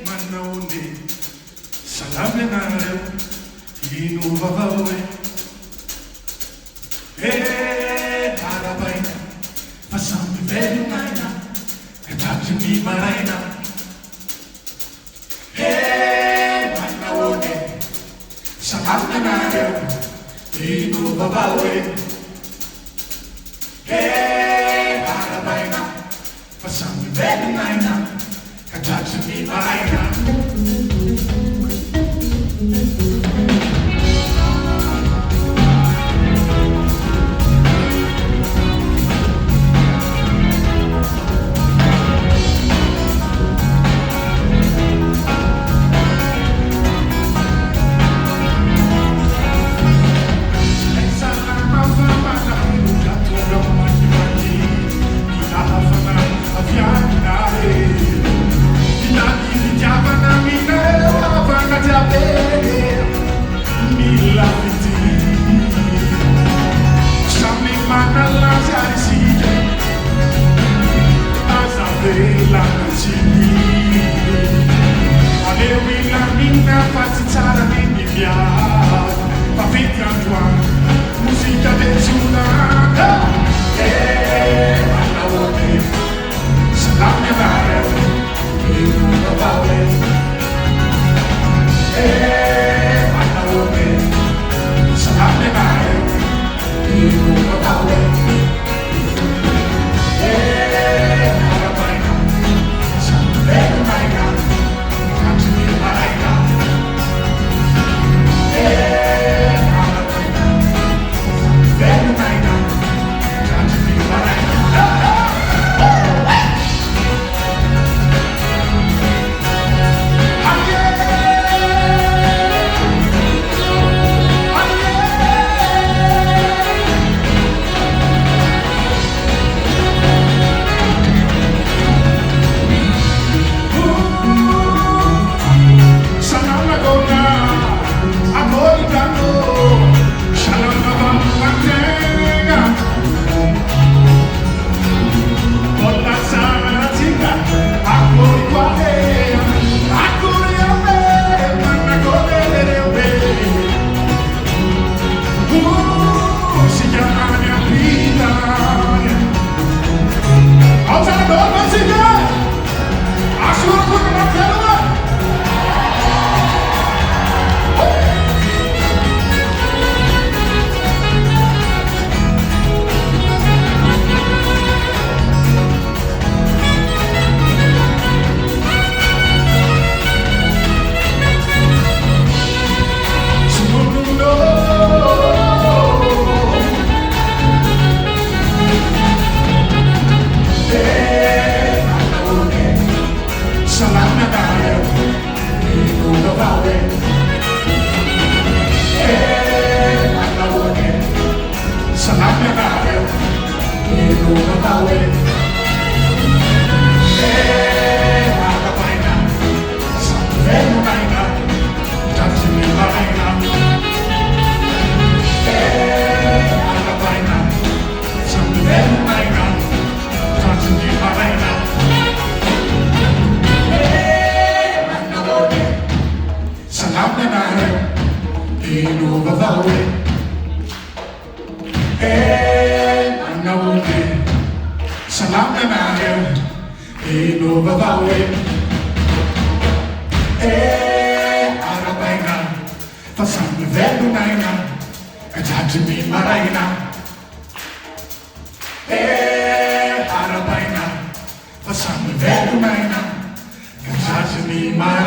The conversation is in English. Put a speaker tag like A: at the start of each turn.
A: Manaone, salame nareo, inuvavawe. Parabaina, fasambi velho naina, katatimi maraina. Manaone, salame nareo, inuvavawe. Parabaina, fasambi velho naina, katatimi maraina. Musica del tsunami, Manaone, salame nareo, inuvavawe. Manaone, salame nareo, inuvavawe. Parabaina, salame velho naina, katatimi maraina. Salame nareo, inuvavawe. Parabaina, fasambi velho naina, katatimi maraina. Parabaina, fasambi velho naina, katatimi maraina.